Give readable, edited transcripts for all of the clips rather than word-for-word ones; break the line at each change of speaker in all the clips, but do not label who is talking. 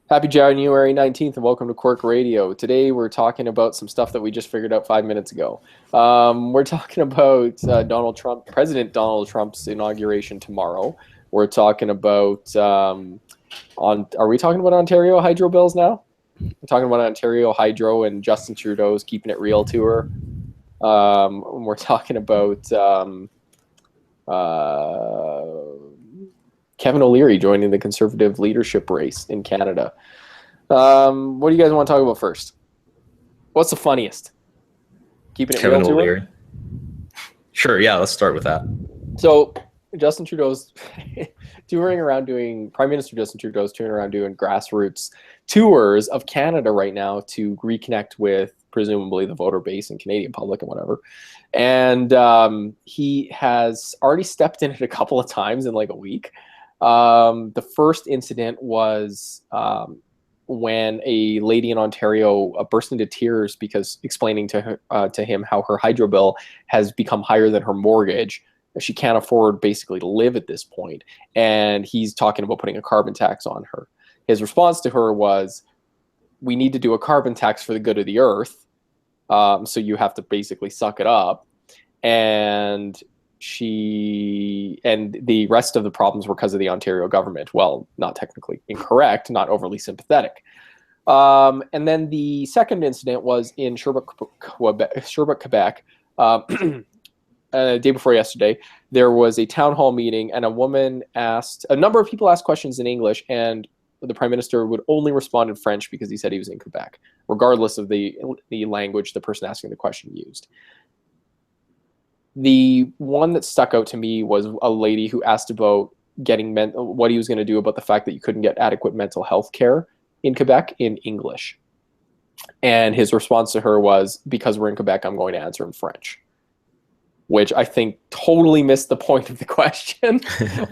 Happy January 19th and welcome to QRK Radio. Today we're talking about some stuff that we just figured out 5 minutes ago. We're talking about President Donald Trump's inauguration tomorrow. We're talking about, are we talking about Ontario Hydro bills now? We're talking about Ontario Hydro and Justin Trudeau's Keeping It Real tour. We're talking about Kevin O'Leary joining the Conservative leadership race in Canada. What do you guys want to talk about first? What's the funniest? Keeping It
Kevin
Real
O'Leary. Sure, yeah, let's start with that.
So Justin Trudeau's Prime Minister Justin Trudeau's touring around doing grassroots tours of Canada right now to reconnect with presumably the voter base and Canadian public and whatever. And he has already stepped in it a couple of times in like a week. The first incident was when a lady in Ontario burst into tears because explaining to him how her hydro bill has become higher than her mortgage. She can't afford basically to live at this point, and he's talking about putting a carbon tax on her. His response to her was, "We need to do a carbon tax for the good of the earth, so you have to basically suck it up." And the rest of the problems were because of the Ontario government. Well, not technically incorrect, not overly sympathetic. And then the second incident was in Sherbrooke, Quebec. The day before yesterday, there was a town hall meeting, and a number of people asked questions in English, and the Prime Minister would only respond in French because he said he was in Quebec, regardless of the language the person asking the question used. The one that stuck out to me was a lady who asked about what he was going to do about the fact that you couldn't get adequate mental health care in Quebec in English. And his response to her was, "Because we're in Quebec, I'm going to answer in French," which I think totally missed the point of the question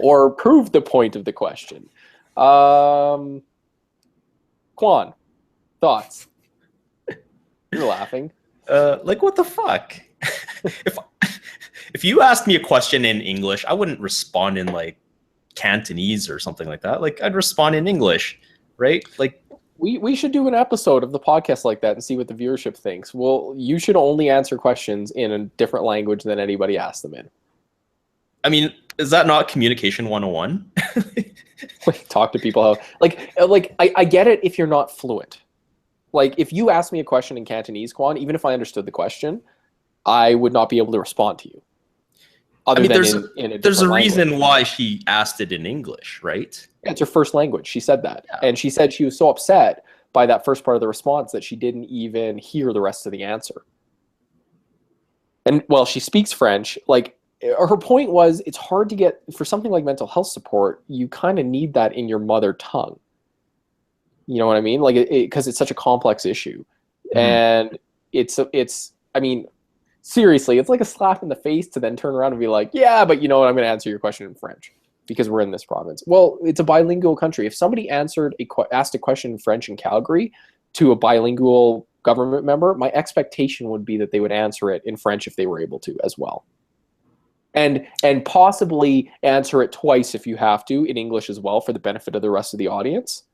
or proved the point of the question. Quan, thoughts? You're laughing.
What the fuck? If you asked me a question in English, I wouldn't respond in like Cantonese or something like that. Like I'd respond in English, right? Like
we should do an episode of the podcast like that and see what the viewership thinks. Well, you should only answer questions in a different language than anybody asks them in.
I mean, is that not communication 101?
Talk to people how I get it if you're not fluent. Like if you asked me a question in Cantonese, Quan, even if I understood the question, I would not be able to respond to you.
There's a reason why she asked it in English, right?
Yeah, it's her first language. She said that. Yeah. And she said she was so upset by that first part of the response that she didn't even hear the rest of the answer. And well, she speaks French. Like her point was, it's hard to get, for something like mental health support, you kind of need that in your mother tongue. You know what I mean? Like because it's such a complex issue. Mm-hmm. And I mean, seriously, it's like a slap in the face to then turn around and be like, "Yeah, but you know what? I'm going to answer your question in French because we're in this province." Well, it's a bilingual country. If somebody asked a question in French in Calgary to a bilingual government member, my expectation would be that they would answer it in French if they were able to as well. And possibly answer it twice if you have to in English as well for the benefit of the rest of the audience.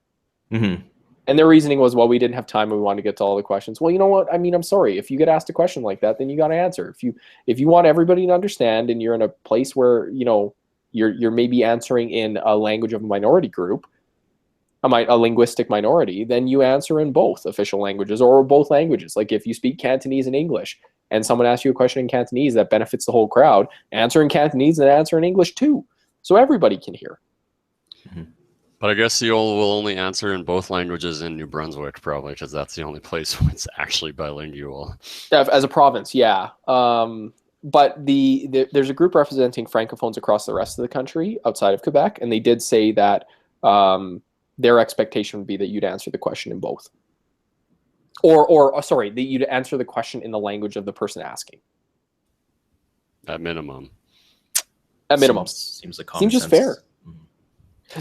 Mm-hmm.
And their reasoning was, well, we didn't have time and we wanted to get to all the questions. Well, you know what? I mean, I'm sorry. If you get asked a question like that, then you got to answer. If you want everybody to understand and you're in a place where, you know, you're maybe answering in a language of a minority group, a linguistic minority, then you answer in both official languages or both languages. Like if you speak Cantonese and English and someone asks you a question in Cantonese that benefits the whole crowd, answer in Cantonese and answer in English too. So everybody can hear.
Mm-hmm. But I guess you will only answer in both languages in New Brunswick, probably, because that's the only place where it's actually bilingual.
As a province, yeah. But there's a group representing francophones across the rest of the country outside of Quebec, and they did say that their expectation would be that you'd answer the question in both. That you'd answer the question in the language of the person asking.
At minimum.
Seems like common
seems just
sense.
Fair.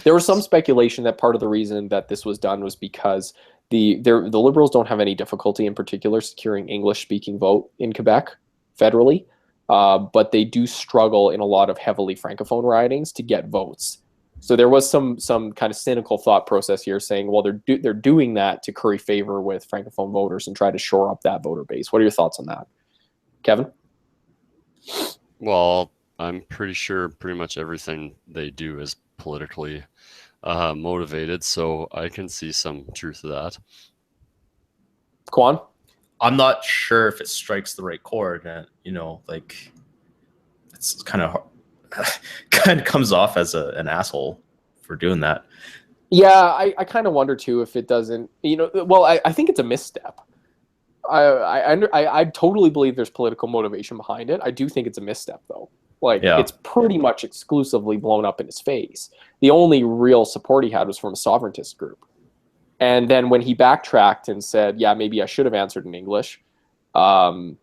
There was some speculation that part of the reason that this was done was because the Liberals don't have any difficulty in particular securing English-speaking vote in Quebec federally, but they do struggle in a lot of heavily Francophone ridings to get votes. So there was some kind of cynical thought process here saying, well, they're doing that to curry favor with Francophone voters and try to shore up that voter base. What are your thoughts on that, Kevin?
Well, I'm pretty sure pretty much everything they do is politically motivated, so I can see some truth to that.
Kwan?
I'm not sure if it strikes the right chord. Like it's kind of comes off as an asshole for doing that.
Yeah, I kind of wonder too if it doesn't. Well, I think it's a misstep. I totally believe there's political motivation behind it. I do think it's a misstep though. It's pretty much exclusively blown up in his face. The only real support he had was from a sovereigntist group. And then when he backtracked and said, yeah, maybe I should have answered in English, the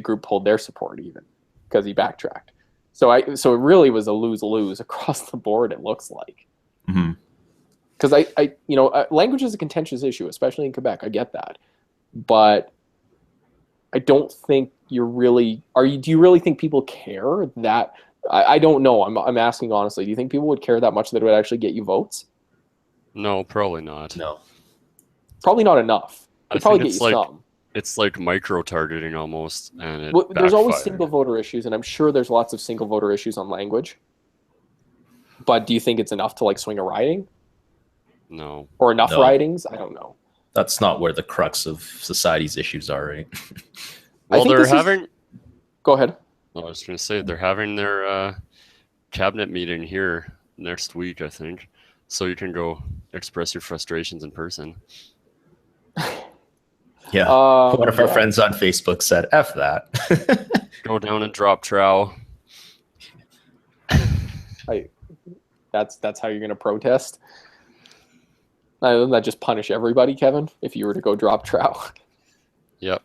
group pulled their support even because he backtracked. So it really was a lose-lose across the board, it looks like. Because language is a contentious issue, especially in Quebec. I get that. But I don't think do you really think people care that? I don't know. I'm asking honestly. Do you think people would care that much that it would actually get you votes?
No, probably not.
No.
Probably not enough. It'd probably get you some.
It's like micro-targeting almost, and
there's always single voter issues, and I'm sure there's lots of single voter issues on language. But do you think it's enough to swing a riding?
No.
Or enough ridings? I don't know.
That's not where the crux of society's issues are, right?
Well, they're having...
Go ahead.
I was going to say, they're having their cabinet meeting here next week, I think. So you can go express your frustrations in person.
Yeah. One of our friends on Facebook said, F that.
Go down and drop trow.
That's how you're going to protest? Doesn't that just punish everybody, Kevin, if you were to go drop trow?
Yep.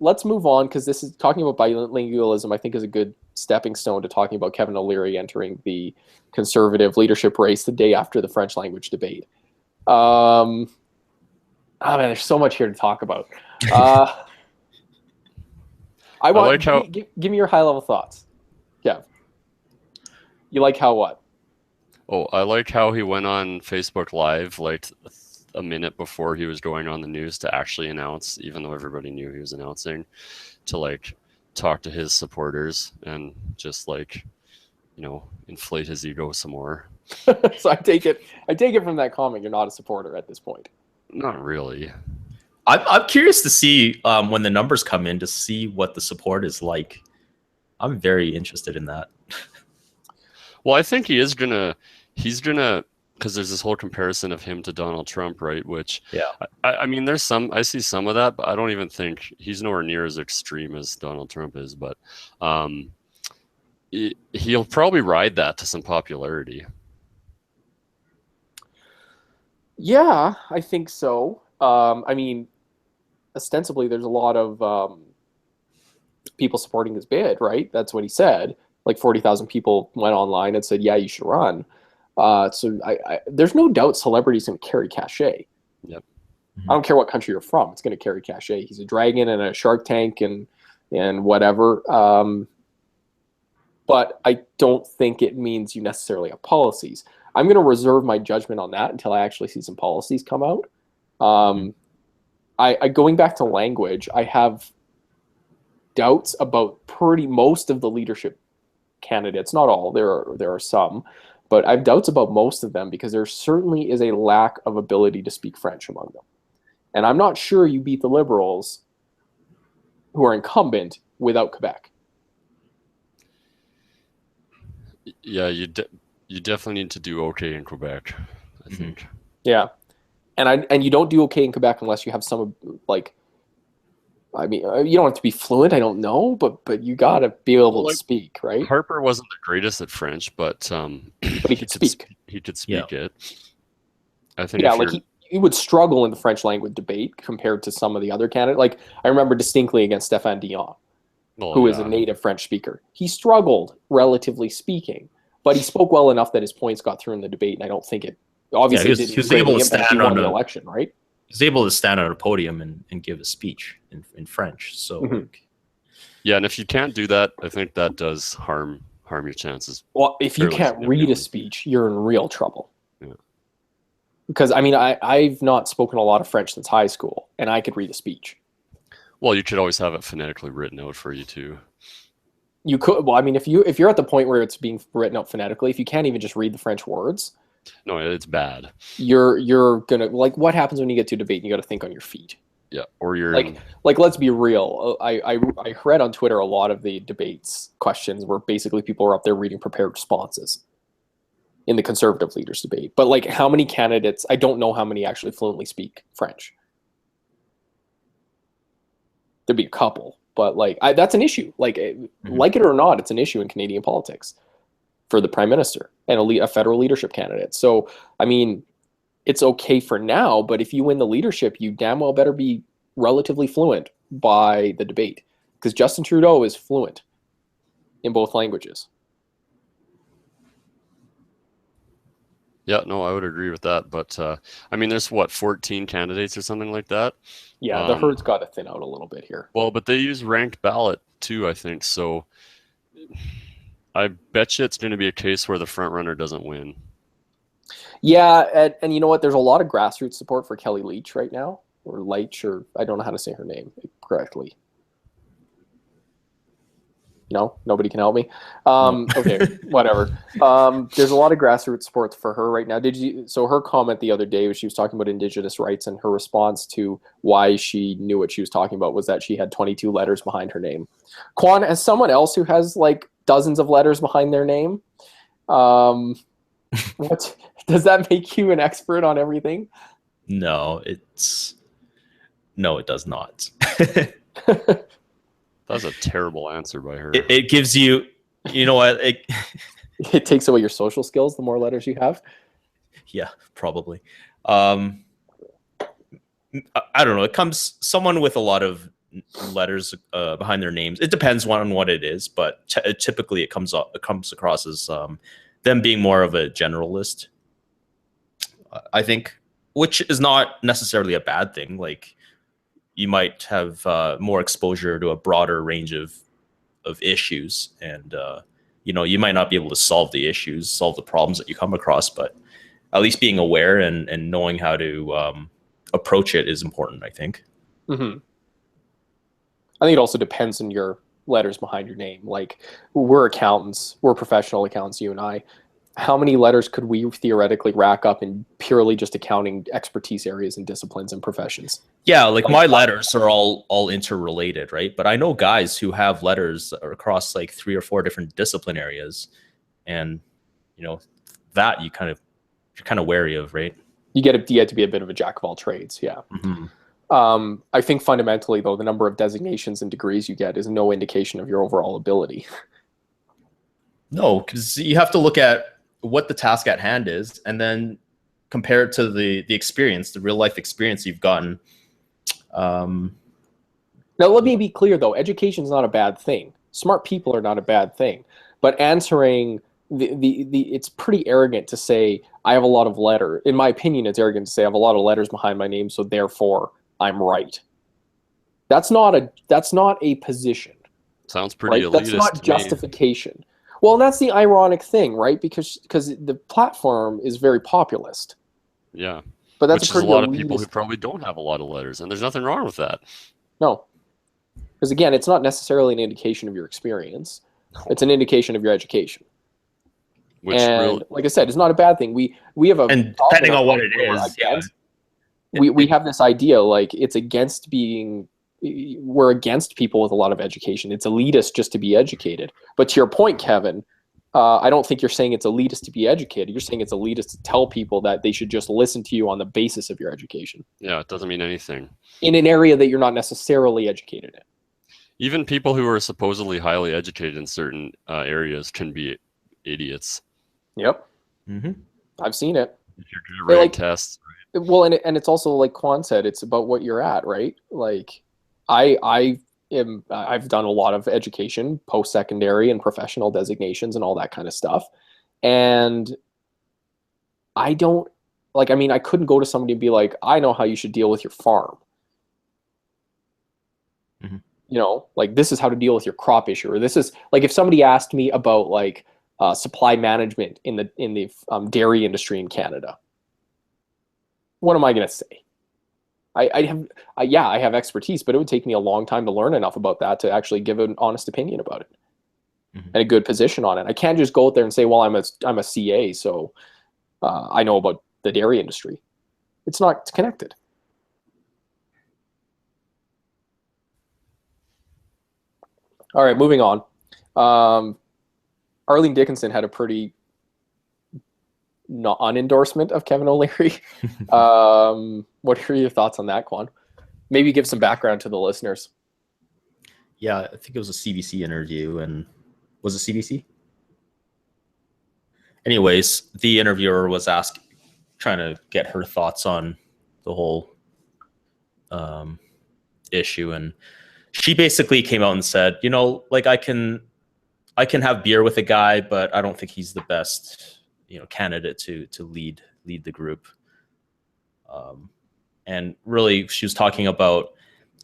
Let's move on, because this is talking about bilingualism, I think, is a good stepping stone to talking about Kevin O'Leary entering the Conservative leadership race the day after the French language debate. Man, there's so much here to talk about. Give me your high-level thoughts. Kev. You like how what?
Oh, I like how he went on Facebook Live a minute before he was going on the news to actually announce, even though everybody knew he was announcing, to talk to his supporters and just inflate his ego some more.
So I take it from that comment you're not a supporter at this point.
Not really.
I'm curious to see when the numbers come in to see what the support is like. I'm very interested in that.
Well, I think he's gonna, because there's this whole comparison of him to Donald Trump, right? Which,
yeah,
I mean, I see some of that, but I don't even think he's nowhere near as extreme as Donald Trump is. But he'll probably ride that to some popularity.
Yeah, I think so. I mean, ostensibly, there's a lot of people supporting his bid, right? That's what he said. 40,000 people went online and said, yeah, you should run. So there's no doubt celebrity's going to carry cachet.
Yep.
I don't care what country you're from. It's going to carry cachet. He's a dragon and a Shark Tank and whatever. But I don't think it means you necessarily have policies. I'm going to reserve my judgment on that until I actually see some policies come out. Going back to language, I have doubts about most of the leadership candidates. Not all. There are some. But I have doubts about most of them because there certainly is a lack of ability to speak French among them. And I'm not sure you beat the Liberals, who are incumbent, without Quebec.
Yeah, you definitely need to do okay in Quebec, I think.
Yeah. And you don't do okay in Quebec unless you have some, I mean, you don't have to be fluent, I don't know, but you got to be able to speak, right?
Harper wasn't the greatest at French, but
he could speak.
He could speak it. I think.
Yeah, he would struggle in the French language debate compared to some of the other candidates. I remember distinctly against Stéphane Dion, who is a native French speaker. He struggled, relatively speaking, but he spoke well enough that his points got through in the debate, and I don't think it obviously
he was able to stand
on the election, right?
He's able to stand on a podium and give a speech in French. So,
yeah, and if you can't do that, I think that does harm harm your chances.
Well, if you can't read a speech, you're in real trouble. Yeah. Because I mean, I've not spoken a lot of French since high school, and I could read a speech.
Well, you could always have it phonetically written out for you too.
You could. Well, I mean, if you're at the point where it's being written out phonetically, if you can't even just read the French words,
no, it's bad.
You're gonna, like, what happens when you get to a debate and you got to think on your feet?
Yeah, or you're
like let's be real. I read on Twitter a lot of the debates questions where basically people were up there reading prepared responses in the Conservative leaders debate. But like, how many candidates? I don't know how many actually fluently speak French. There'd be a couple, but like that's an issue. Like, like it or not, it's an issue in Canadian politics for the Prime Minister and a federal leadership candidate. So I mean, it's okay for now, but if you win the leadership, you damn well better be relatively fluent by the debate, because Justin Trudeau is fluent in both languages.
Yeah, no, I would agree with that. But I mean, there's 14 candidates or something like that.
Yeah, the herd's got to thin out a little bit here.
Well, but they use ranked ballot too, I think. So I bet you it's going to be a case where the front runner doesn't win.
Yeah, and you know what? There's a lot of grassroots support for Kelly Leitch right now, or Leitch, or I don't know how to say her name correctly. No, nobody can help me. Okay, whatever. There's a lot of grassroots support for her right now. So her comment the other day was she was talking about Indigenous rights, and her response to why she knew what she was talking about was that she had 22 letters behind her name. Quan, as someone else who has like dozens of letters behind their name, what does that make you an expert on everything?
No, it does not.
That's a terrible answer by her.
It gives you, you know what?
It takes away your social skills the more letters you have.
Yeah, probably. I don't know. It comes someone with a lot of letters behind their names. It depends on what it is, but typically it comes across as them being more of a generalist. I think, which is not necessarily a bad thing. Like, you might have more exposure to a broader range of issues, and you might not be able to solve the problems that you come across, but at least being aware and knowing how to approach it is important, I think.
Mm-hmm. I think it also depends on your letters behind your name. Like, we're accountants, we're professional accountants, you and I. How many letters could we theoretically rack up in purely just accounting expertise areas and disciplines and professions?
Yeah, like my letters are all interrelated, right? But I know guys who have letters across like 3 or 4 different discipline areas, and that you're kind of wary of, right?
You get to be a bit of a jack of all trades, yeah. Mm-hmm. I think fundamentally, though, the number of designations and degrees you get is no indication of your overall ability.
No, because you have to look at what the task at hand is, and then compare it to the experience, the real life experience you've gotten.
Now, let me be clear, though. Education is not a bad thing. Smart people are not a bad thing. But answering it's pretty arrogant to say, I have a lot of letters. In my opinion, it's arrogant to say I have a lot of letters behind my name, so therefore I'm right. That's not a position.
Sounds pretty elitist.
That's not justification. Well, that's the ironic thing, right? Because the platform is very populist.
Yeah.
But that's
a lot of people who probably don't have a lot of letters, and there's nothing wrong with that.
No. Because again, it's not necessarily an indication of your experience. It's an indication of your education. Like I said, it's not a bad thing. We have
and depending on what it is, yeah.
We have this idea like we're against people with a lot of education. It's elitist just to be educated. But to your point, Kevin, I don't think you're saying it's elitist to be educated. You're saying it's elitist to tell people that they should just listen to you on the basis of your education.
Yeah, it doesn't mean anything.
In an area that you're not necessarily educated in.
Even people who are supposedly highly educated in certain areas can be idiots.
Yep.
Mm-hmm.
I've seen it.
If you're good at writing tests.
Right? Well, and it's also like Quan said, it's about what you're at, right? Like, I've done a lot of education, post-secondary and professional designations and all that kind of stuff. And I couldn't go to somebody and be like, I know how you should deal with your farm.
Mm-hmm.
You know, like this is how to deal with your crop issue, or this is like if somebody asked me about like supply management in the dairy industry in Canada, what am I going to say? I have expertise, but it would take me a long time to learn enough about that to actually give an honest opinion about it and a good position on it. I can't just go out there and say, well, I'm a CA, so I know about the dairy industry. It's not connected. All right, moving on. Arlene Dickinson had a pretty unendorsement of Kevin O'Leary. What are your thoughts on that, Quan? Maybe give some background to the listeners.
Yeah, I think it was a CBC interview, and was it CBC? Anyways, the interviewer was trying to get her thoughts on the whole issue, and she basically came out and said, you know, like I can have beer with a guy, but I don't think he's the best, you know, candidate to lead the group. And really, she was talking about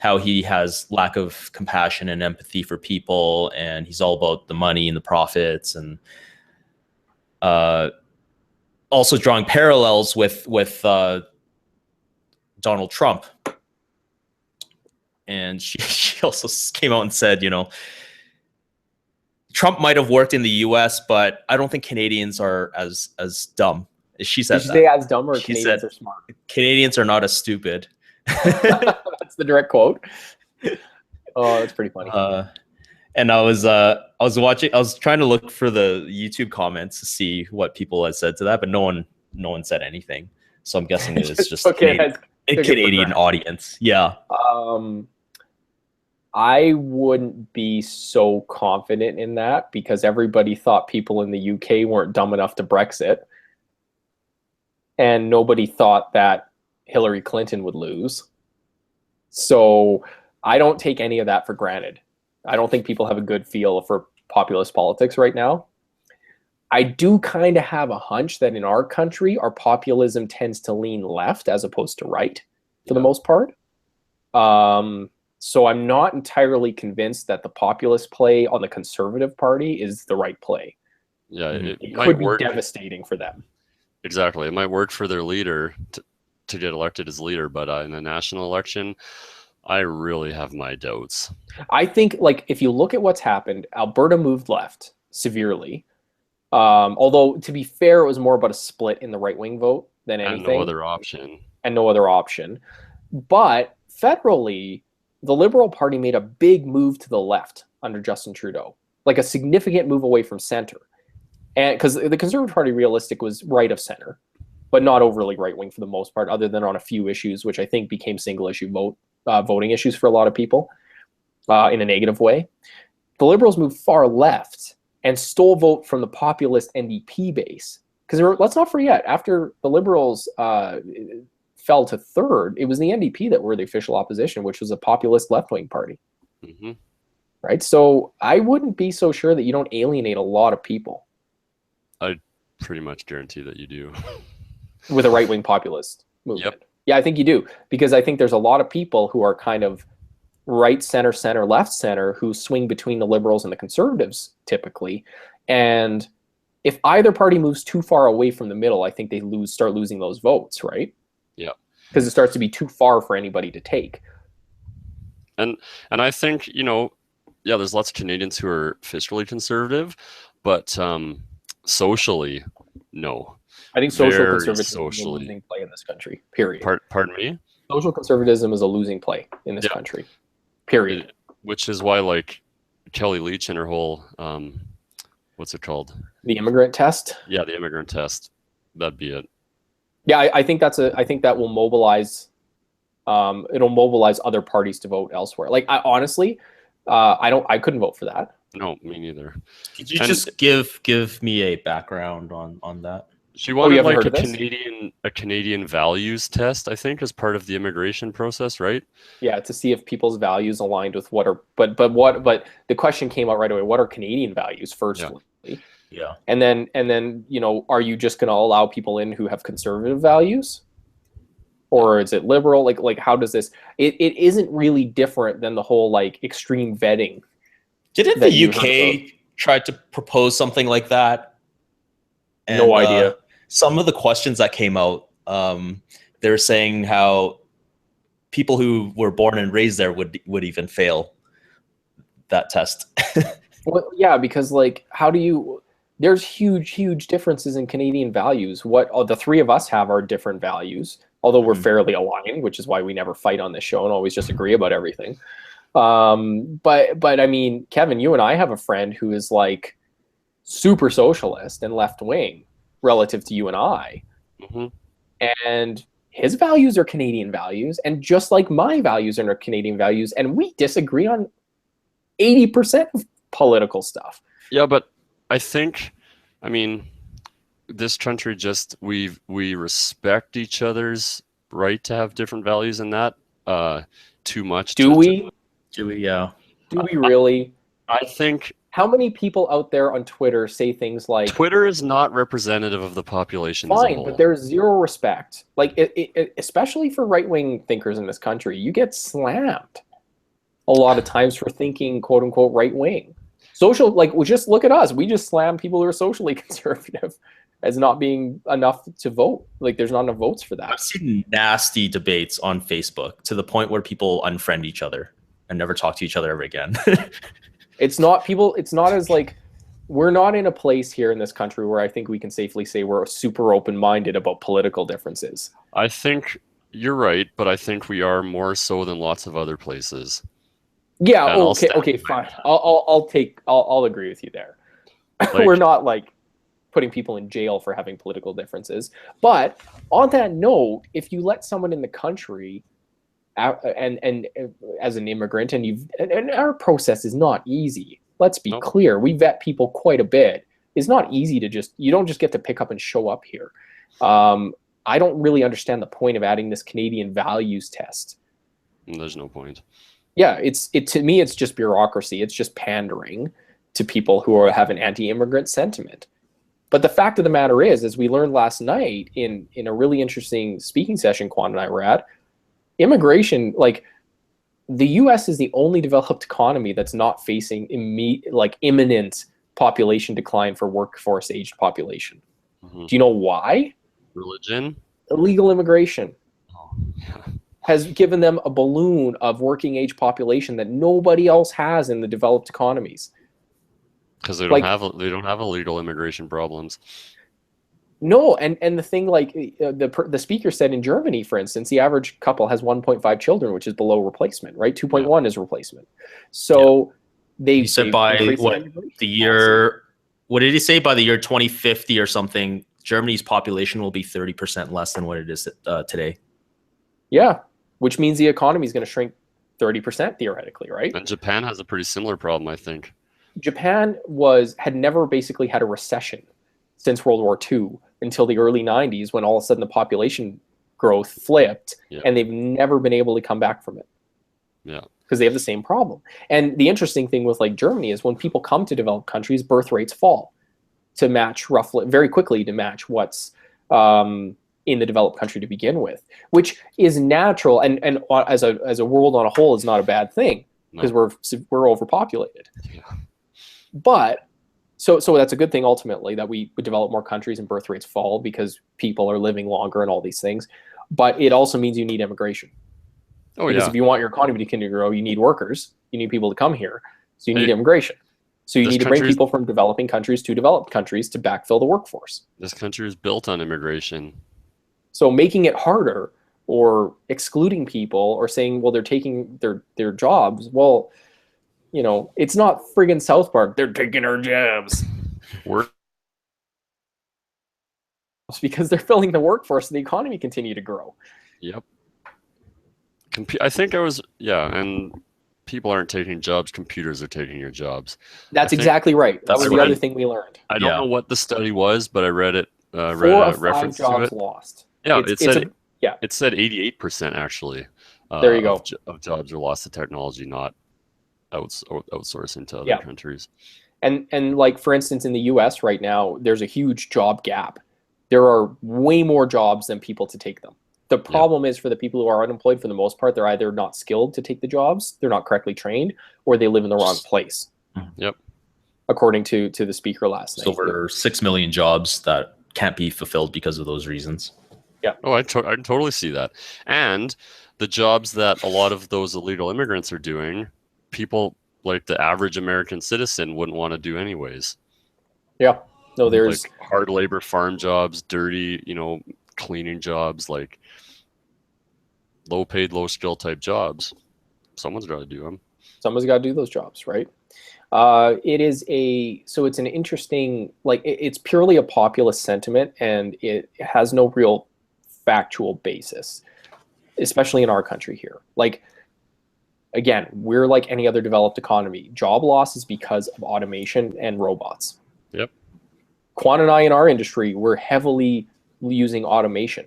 how he has lack of compassion and empathy for people, and he's all about the money and the profits, and also drawing parallels with Donald Trump. And she also came out and said, you know, Trump might have worked in the U.S., but I don't think Canadians are as dumb. She said
Did you say as dumb or
she
Canadians
said,
are smart?
Canadians are not as stupid.
That's the direct quote. Oh, that's pretty funny.
And I was trying to look for the YouTube comments to see what people had said to that, but no one said anything. So I'm guessing it's just Canadian audience. Yeah.
I wouldn't be so confident in that because everybody thought people in the UK weren't dumb enough to Brexit. And nobody thought that Hillary Clinton would lose. So I don't take any of that for granted. I don't think people have a good feel for populist politics right now. I do kind of have a hunch that in our country, our populism tends to lean left as opposed to right for the most part. So I'm not entirely convinced that the populist play on the Conservative Party is the right play.
Yeah,
it could be devastating for them.
Exactly. It might work for their leader to get elected as leader, but in the national election, I really have my doubts.
I think, like, if you look at what's happened, Alberta moved left severely. Although, to be fair, it was more about a split in the right-wing vote than anything.
And no other option.
But federally, the Liberal Party made a big move to the left under Justin Trudeau, like a significant move away from center. And because the Conservative Party realistic was right of center, but not overly right-wing for the most part, other than on a few issues, which I think became single-issue voting issues for a lot of people in a negative way. The Liberals moved far left and stole vote from the populist NDP base. Because let's not forget, after the Liberals fell to third, it was the NDP that were the official opposition, which was a populist left-wing party.
Mm-hmm.
Right? So I wouldn't be so sure that you don't alienate a lot of people.
I pretty much guarantee that you do.
With a right-wing populist movement.
Yep.
Yeah, I think you do. Because I think there's a lot of people who are kind of right, center, left, center, who swing between the Liberals and the Conservatives typically. And if either party moves too far away from the middle, I think they start losing those votes, right?
Yeah.
Because it starts to be too far for anybody to take.
And I think, there's lots of Canadians who are fiscally conservative, but socially, no.
I think social conservatism is a losing play in this country, period.
Pardon me?
Social conservatism is a losing play in this country, period.
Which is why, like, Kelly Leach and her whole, what's it called?
The immigrant test?
Yeah, the immigrant test. That'd be it.
Yeah, I think that will mobilize. It'll mobilize other parties to vote elsewhere. Like, I couldn't vote for that.
No, me neither.
Could you just give me a background on that?
She wanted like a Canadian values test, I think, as part of the immigration process, right? Yeah,
to see if people's values aligned with what are but the question came out right away. What are Canadian values firstly?
Yeah.
And then, are you just going to allow people in who have conservative values? or is it liberal? Like how does this? It isn't really different than the whole like extreme vetting.
Didn't the UK try to propose something like that? And,
no idea.
Some of the questions that came out, they're saying how people who were born and raised there would even fail that test.
Well, yeah, because like, how do you? There's huge differences in Canadian values. What the three of us have are different values, although we're fairly aligned, which is why we never fight on this show and always just agree about everything. But I mean, Kevin, you and I have a friend who is like super socialist and left wing relative to you and I, and his values are Canadian values, and just like my values are Canadian values, and we disagree on 80% of political stuff.
Yeah, but I think, I mean, this country just we respect each other's right to have different values, and that too much.
Do we?
Do we? Yeah.
Do we really?
I think.
How many people out there on Twitter say things like
Twitter is not representative of the population as a
fine,
whole.
but there's zero respect. Like especially for right-wing thinkers in this country, you get slammed a lot of times for thinking quote unquote right-wing. Social, like, we just look at us. We just slam people who are socially conservative as not being enough to vote. Like, there's not enough votes for that.
I've seen nasty debates on Facebook to the point where people unfriend each other and never talk to each other ever again.
It's not as like, we're not in a place here in this country where I think we can safely say we're super open-minded about political differences.
I think you're right, but I think we are more so than lots of other places.
Yeah. Okay. Fine. I'll agree with you there. Like, we're not like putting people in jail for having political differences. But on that note, if you let someone in the country, and as an immigrant, and our process is not easy. Let's be clear. We vet people quite a bit. It's not easy to you don't just get to pick up and show up here. I don't really understand the point of adding this Canadian values test.
There's no point.
Yeah, to me, it's just bureaucracy. It's just pandering to people who have an anti-immigrant sentiment. But the fact of the matter is, as we learned last night in a really interesting speaking session Quan and I were at, immigration, like, the U.S. is the only developed economy that's not facing imminent population decline for workforce-aged population. Do you know why?
Religion?
Illegal immigration.
Oh, yeah.
Has given them a balloon of working age population that nobody else has in the developed economies.
Because they don't have illegal immigration problems.
No, and the thing, like, the speaker said in Germany, for instance, the average couple has 1.5 children, which is below replacement, right? 2.1 is replacement. So he
said by the year, what did he say? By the year 2050 or something, Germany's population will be 30% less than what it is today. Yeah, which means the economy is going to shrink 30% theoretically, right?
And Japan has a pretty similar problem, I think.
Japan had never basically had a recession since World War II until the early 90s, when all of a sudden the population growth flipped, and they've never been able to come back from it.
Yeah.
Because they have the same problem. And the interesting thing with like Germany is when people come to developed countries, birth rates fall to match very quickly to match what's in the developed country to begin with, which is natural, and as a world on a whole is not a bad thing, because we're overpopulated.
Yeah.
But so that's a good thing ultimately, that we would develop more countries and birth rates fall because people are living longer and all these things. But it also means you need immigration. Because if you want your economy to continue to grow, you need workers, you need people to come here, so you need immigration. So you need to bring people from developing countries to developed countries to backfill the workforce.
This country is built on immigration.
So making it harder or excluding people or saying, well, they're taking their jobs, well, you know, it's not friggin' South Park. They're taking our jobs. It's because they're filling the workforce and the economy continue to grow.
Yep. I think and people aren't taking jobs, computers are taking your jobs.
That's exactly right. That was the other thing we learned.
I don't know what the study was, but I read it.
4 or 5 jobs lost.
Yeah, it said 88% actually.
There you go.
Of jobs are lost to technology, not outsourcing to other countries.
And like, for instance, in the US right now, there's a huge job gap. There are way more jobs than people to take them. The problem is for the people who are unemployed, for the most part, they're either not skilled to take the jobs, they're not correctly trained, or they live in the wrong place.
Yep.
According to the speaker last night.
Over 6 million jobs that can't be fulfilled because of those reasons.
Yeah. Oh, I totally see that. And the jobs that a lot of those illegal immigrants are doing, people like the average American citizen wouldn't want to do anyways.
Yeah. No, there's
like hard labor farm jobs, dirty, cleaning jobs, like low paid, low skill type jobs. Someone's got to do them.
Someone's got to do those jobs, right? It's an interesting, it's purely a populist sentiment, and it has no real factual basis, especially in our country here. Like, again, we're like any other developed economy. Job loss is because of automation and robots.
Yep.
Quan and I in our industry, we're heavily using automation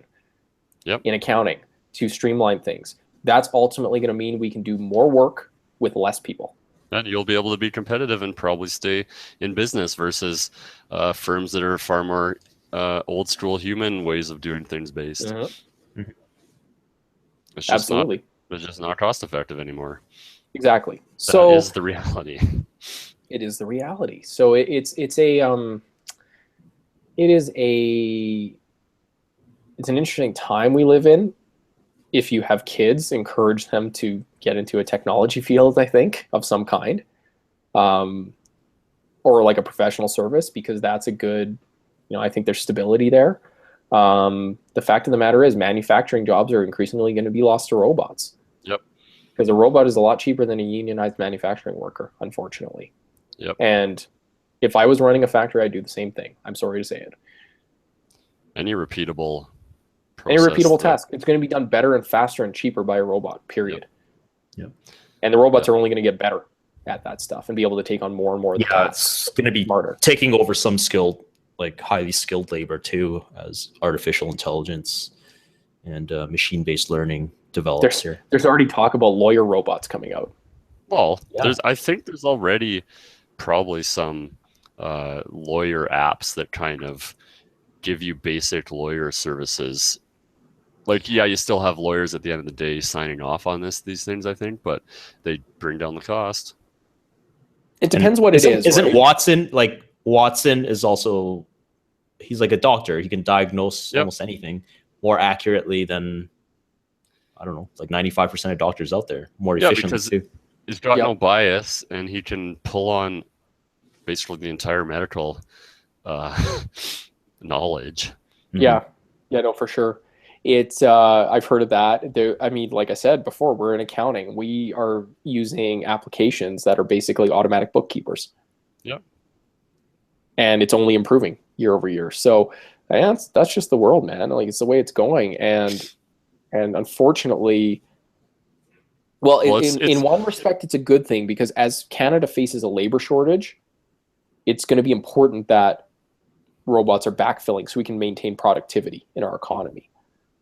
in accounting to streamline things. That's ultimately going to mean we can do more work with less people.
And you'll be able to be competitive and probably stay in business versus firms that are far more old school human ways of doing things based.
Mm-hmm.
It's just not cost effective anymore.
Exactly.
That is the reality.
It is the reality. So it's an interesting time we live in. If you have kids, encourage them to get into a technology field, I think, of some kind, or like a professional service, because that's a good, I think there's stability there. The fact of the matter is manufacturing jobs are increasingly going to be lost to robots.
Yep.
Because a robot is a lot cheaper than a unionized manufacturing worker, unfortunately.
Yep.
And if I was running a factory, I'd do the same thing. I'm sorry to say it.
Any repeatable
task. It's going to be done better and faster and cheaper by a robot, period.
Yep.
And the robots are only going to get better at that stuff and be able to take on more and more of the tasks.
It's going to be smarter, taking over some skilled, like highly skilled labor too, as artificial intelligence and machine-based learning develops here.
There's already talk about lawyer robots coming out.
Well, I think there's already probably some lawyer apps that kind of give you basic lawyer services. Like, you still have lawyers at the end of the day signing off on these things, I think, but they bring down the cost.
It depends what it is.
Isn't Watson, Watson is also, he's like a doctor. He can diagnose almost anything more accurately than, I don't know, like 95% of doctors out there, more efficiently too.
He's got no bias, and he can pull on basically the entire medical knowledge.
Yeah, no, for sure. It's I've heard of that. Like I said before, we're in accounting. We are using applications that are basically automatic bookkeepers.
Yeah.
And it's only improving year over year. So that's just the world, man. Like, it's the way it's going. And unfortunately, in one respect, it's a good thing, because as Canada faces a labor shortage, it's going to be important that robots are backfilling so we can maintain productivity in our economy.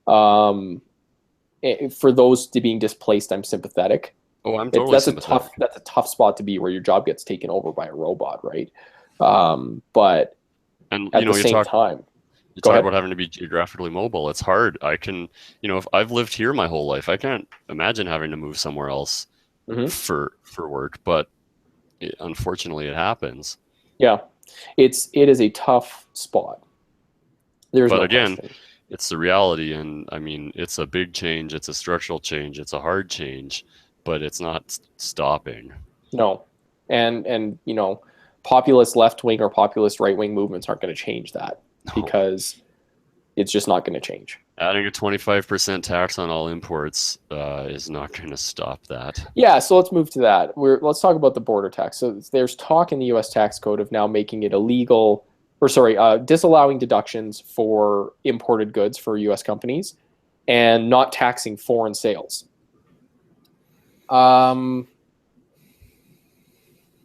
For those being displaced, I'm sympathetic.
Oh, I'm totally sympathetic.
That's a tough spot to be, where your job gets taken over by a robot, right? But at the same time,
you talk about having to be geographically mobile. It's hard. I can, if I've lived here my whole life, I can't imagine having to move somewhere else for work. But unfortunately, it happens.
Yeah, it is a tough spot. But
again, it's the reality, and I mean, it's a big change. It's a structural change. It's a hard change, but it's not stopping.
No, and populist left wing or populist right wing movements aren't going to change that, because it's just not going to change.
Adding a 25% tax on all imports is not going to stop that.
Yeah, so let's move to that. Let's talk about the border tax. So there's talk in the U.S. tax code of now making it illegal, disallowing deductions for imported goods for U.S. companies and not taxing foreign sales.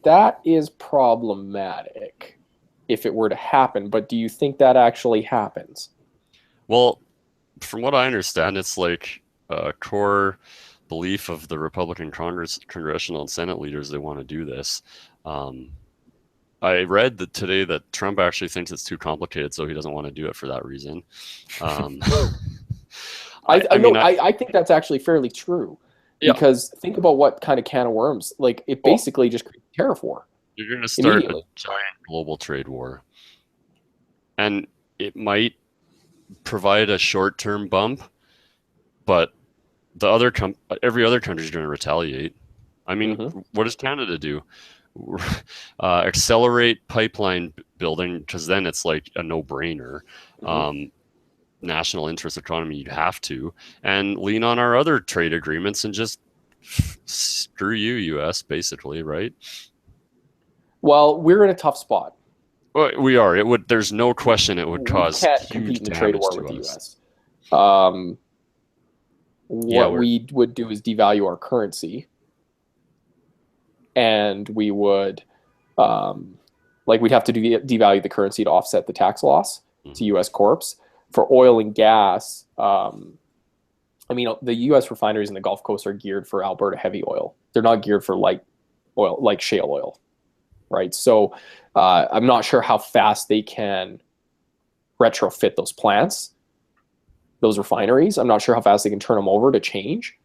That is problematic if it were to happen, but do you think that actually happens?
Well, from what I understand, it's like a core belief of the Republican congressional and Senate leaders. They want to do this. I read that today that Trump actually thinks it's too complicated, so he doesn't want to do it for that reason.
I think that's actually fairly true.
Yeah.
Because think about what kind of can of worms. Like, it basically just creates a tariff war.
You're going to start a giant global trade war. And it might provide a short-term bump, but every other country is going to retaliate. I mean, what does Canada do? Accelerate pipeline building, because then it's like a no-brainer. National interest economy, you'd have to, and lean on our other trade agreements and just screw you, US, basically, right?
Well, we're in a tough spot.
Well, we are. There's no question it would cause
huge
damage
trade war
to
with the
us.
US. What we would do is devalue our currency, and we would we'd have to devalue the currency to offset the tax loss to US corps. For oil and gas, the U.S. refineries in the Gulf Coast are geared for Alberta heavy oil. They're not geared for light oil, like shale oil, right? So I'm not sure how fast they can retrofit those plants, those refineries. I'm not sure how fast they can turn them over to change.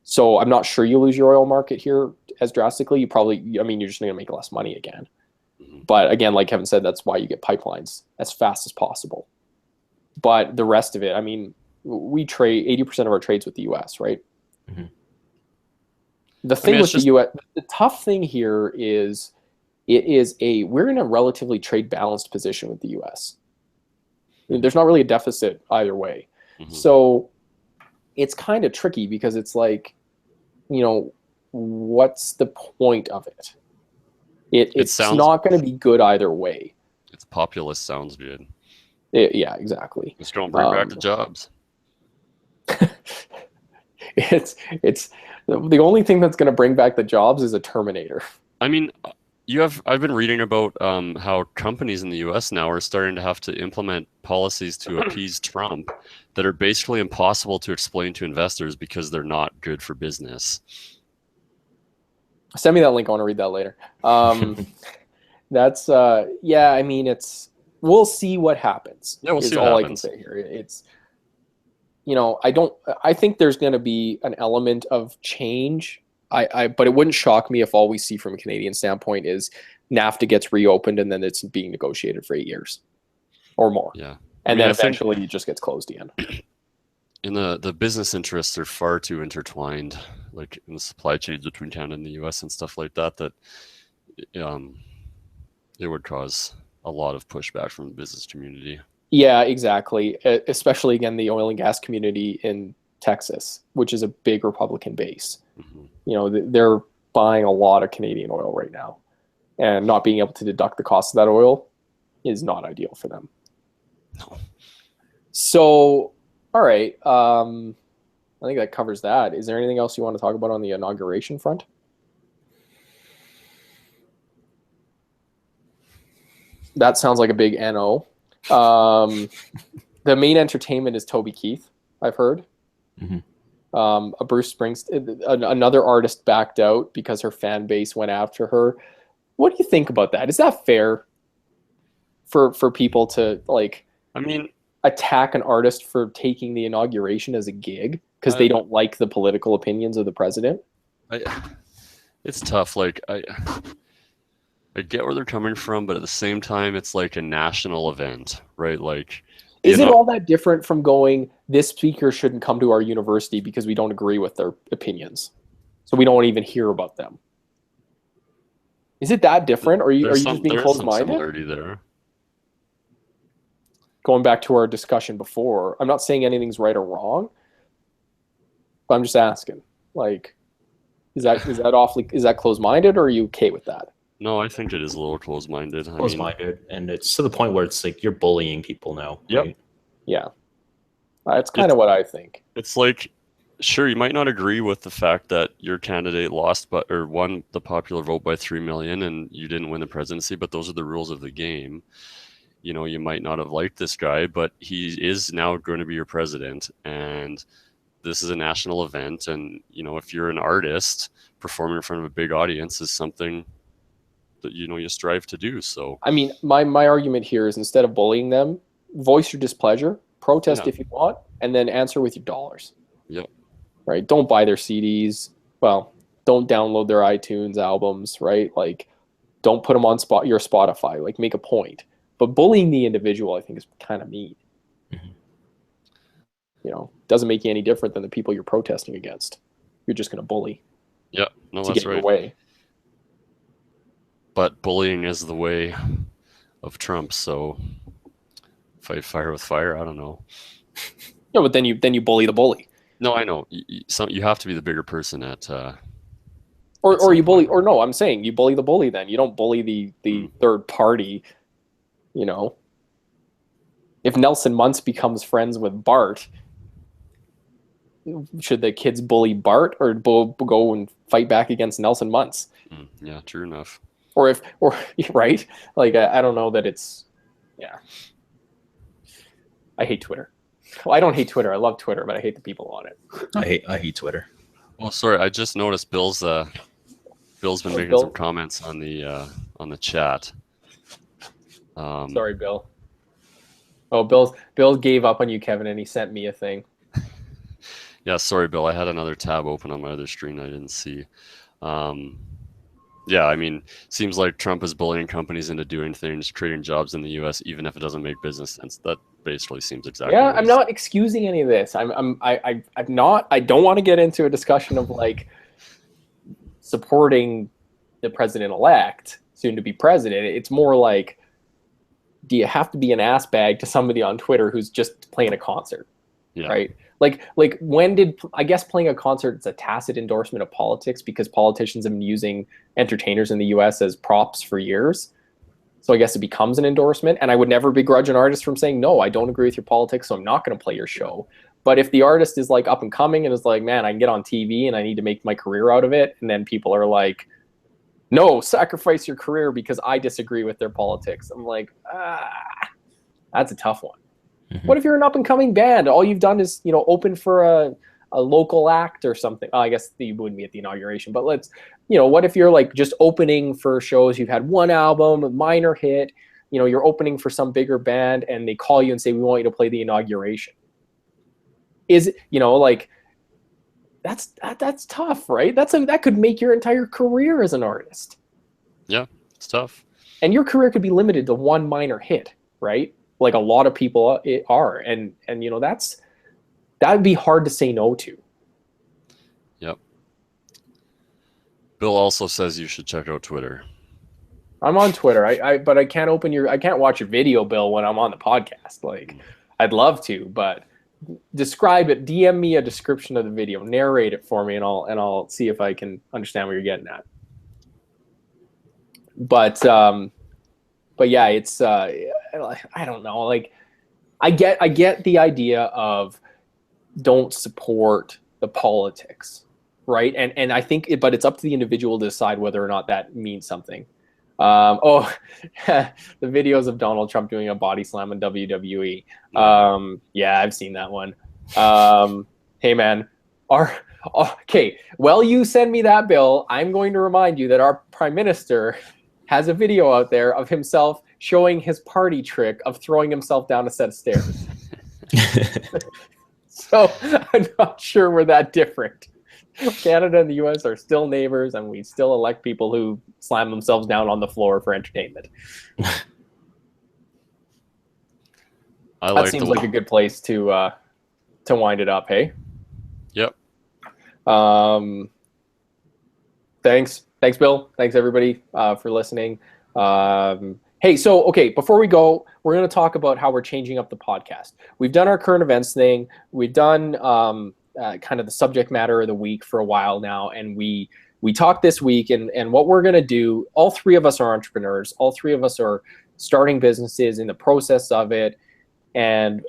So I'm not sure you lose your oil market here as drastically. You're just going to make less money again. But again, like Kevin said, that's why you get pipelines as fast as possible. But the rest of it, we trade 80% of our trades with the U.S., right? The thing with the U.S., the tough thing here is we're in a relatively trade balanced position with the U.S. There's not really a deficit either way. So it's kind of tricky because it's like, what's the point of it? It's not going to be good either way.
It's populist, sounds good.
Yeah, exactly.
It's going to bring back the jobs.
It's the only thing that's going to bring back the jobs is a Terminator.
I mean, I've been reading about how companies in the U.S. now are starting to have to implement policies to appease Trump that are basically impossible to explain to investors because they're not good for business.
Send me that link. I want to read that later. That's we'll see what happens.
Yeah, we'll see
what happens. I can say here. It's, I think there's going to be an element of change. But it wouldn't shock me if all we see from a Canadian standpoint is NAFTA gets reopened and then it's being negotiated for 8 years or more.
Yeah.
And then eventually it just gets closed again.
And the business interests are far too intertwined, like in the supply chains between Canada and the US and stuff like that, it would cause a lot of pushback from the business community.
Yeah, exactly. Especially, again, the oil and gas community in Texas, which is a big Republican base. They're buying a lot of Canadian oil right now, and not being able to deduct the cost of that oil is not ideal for them.
No.
So, all right. I think that covers that. Is there anything else you want to talk about on the inauguration front? That sounds like a big NO. The main entertainment is Toby Keith, I've heard. A Bruce Springsteen, another artist backed out because her fan base went after her. What do you think about that? Is that fair for people to attack an artist for taking the inauguration as a gig because they don't like the political opinions of the president?
It's tough. I get where they're coming from, but at the same time, it's like a national event, right?
Is it all that different from going, this speaker shouldn't come to our university because we don't agree with their opinions, so we don't even hear about them? Is it that different, or are you just being closed-minded?
There's some similarity there.
Going back to our discussion before, I'm not saying anything's right or wrong, but I'm just asking, is that closed-minded, or are you okay with that?
No, I think it is a little closed-minded.
And it's to the point where it's like you're bullying people now.
Yep.
Right?
Yeah. That's kind of what I think.
It's like, sure, you might not agree with the fact that your candidate won the popular vote by 3 million and you didn't win the presidency, but those are the rules of the game. You might not have liked this guy, but he is now going to be your president, and this is a national event. And, if you're an artist, performing in front of a big audience is something that you strive to do. So my
argument here is, instead of bullying them, voice your displeasure, protest if you want, and then answer with your dollars.
Yep.
Right? Don't buy their CDs. Well, don't download their iTunes albums, right? Like, don't put them on your Spotify. Like, make a point. But bullying the individual, I think, is kind of mean. You know, doesn't make you any different than the people you're protesting against. You're just going to bully.
Yeah, no,
to
that's
get your
right.
way.
But bullying is the way of Trump, so fight fire with fire. I don't know.
Yeah, but then you bully the bully.
No, I know. You have to be the bigger person at.
Or you bully, or no, I'm saying you bully the bully. Then you don't bully the third party. You know, if Nelson Muntz becomes friends with Bart, should the kids bully Bart or go and fight back against Nelson Muntz?
Yeah, true enough.
Or right? Like, I don't know that it's, yeah. I hate Twitter. Well, I don't hate Twitter. I love Twitter, but I hate the people on it.
I hate Twitter.
Well, sorry, I just noticed Bill's been making some comments on the chat.
Sorry, Bill. Oh, Bill gave up on you, Kevin, and he sent me a thing.
Yeah, sorry, Bill. I had another tab open on my other screen I didn't see. Yeah, I mean, seems like Trump is bullying companies into doing things, creating jobs in the U.S., even if it doesn't make business sense. That basically seems exactly.
Yeah, I'm not excusing any of this. I'm not. I don't want to get into a discussion of like supporting the president-elect, soon to be president. It's more like, do you have to be an ass bag to somebody on Twitter who's just playing a concert?
Yeah.
Right? Like when did, I guess playing a concert is a tacit endorsement of politics because politicians have been using entertainers in the US as props for years. So I guess it becomes an endorsement, and I would never begrudge an artist from saying, no, I don't agree with your politics, so I'm not going to play your show. But if the artist is like up and coming and is like, man, I can get on TV and I need to make my career out of it, and then people are like, no, sacrifice your career because I disagree with their politics. I'm like, that's a tough one. What if you're an up-and-coming band? All you've done is, open for a local act or something. I guess you wouldn't be at the inauguration, but what if you're like just opening for shows? You've had one album, a minor hit. You're opening for some bigger band, and they call you and say, we want you to play the inauguration. That's tough, right? That could make your entire career as an artist.
Yeah, it's tough.
And your career could be limited to one minor hit, right? Like a lot of people are, and that'd be hard to say no to.
Yep. Bill also says you should check out Twitter. I'm
on Twitter. But I can't I can't watch your video, Bill, when I'm on the podcast. Like, I'd love to, but describe it. DM me a description of the video. Narrate it for me, and I'll see if I can understand what you're getting at. But yeah, it's I don't know. Like, I get the idea of don't support the politics, right? And I think, but it's up to the individual to decide whether or not that means something. The videos of Donald Trump doing a body slam in WWE. Yeah, I've seen that one. Hey man, okay. Well, you send me that, Bill. I'm going to remind you that our Prime Minister has a video out there of himself showing his party trick of throwing himself down a set of stairs. So I'm not sure we're that different. Canada and the US are still neighbors, and we still elect people who slam themselves down on the floor for entertainment. That seems like a good place to wind it up, hey?
Yep.
Thanks, Bill. Thanks, everybody, for listening. Hey, so, okay, before we go, we're going to talk about how we're changing up the podcast. We've done our current events thing. We've done kind of the subject matter of the week for a while now, and we talked this week, and what we're going to do, all three of us are entrepreneurs. All three of us are starting businesses, in the process of it, and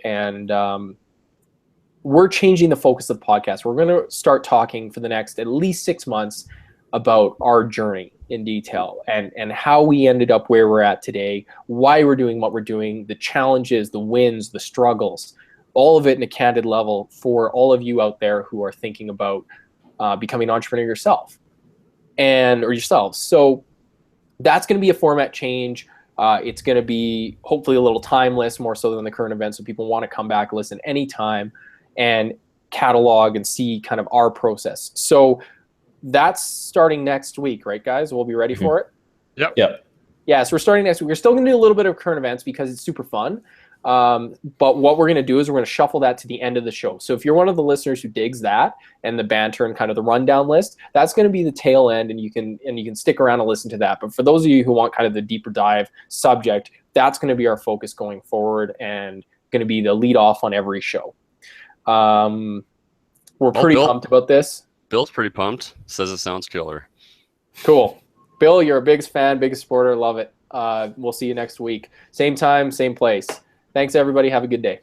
we're changing the focus of the podcast. We're going to start talking for the next at least 6 months about our journey in detail and how we ended up where we're at today, why we're doing what we're doing, the challenges, the wins, the struggles, all of it in a candid level for all of you out there who are thinking about becoming an entrepreneur yourself or yourselves. So that's going to be a format change. It's going to be hopefully a little timeless, more so than the current event, so people want to come back, listen anytime. and catalog and see kind of our process. So that's starting next week, right, guys? We'll be ready for it.
Yep.
Yeah, so we're starting next week. We're still going to do a little bit of current events because it's super fun. But what we're going to do is we're going to shuffle that to the end of the show. So if you're one of the listeners who digs that and the banter and kind of the rundown list, that's going to be the tail end, and you can stick around and listen to that. But for those of you who want kind of the deeper dive subject, that's going to be our focus going forward and going to be the lead off on every show. We're pretty pumped about this.
Bill's pretty pumped. Says it sounds killer.
Cool. Bill, you're a biggest fan, biggest supporter. Love it. We'll see you next week. Same time, same place. Thanks, everybody. Have a good day.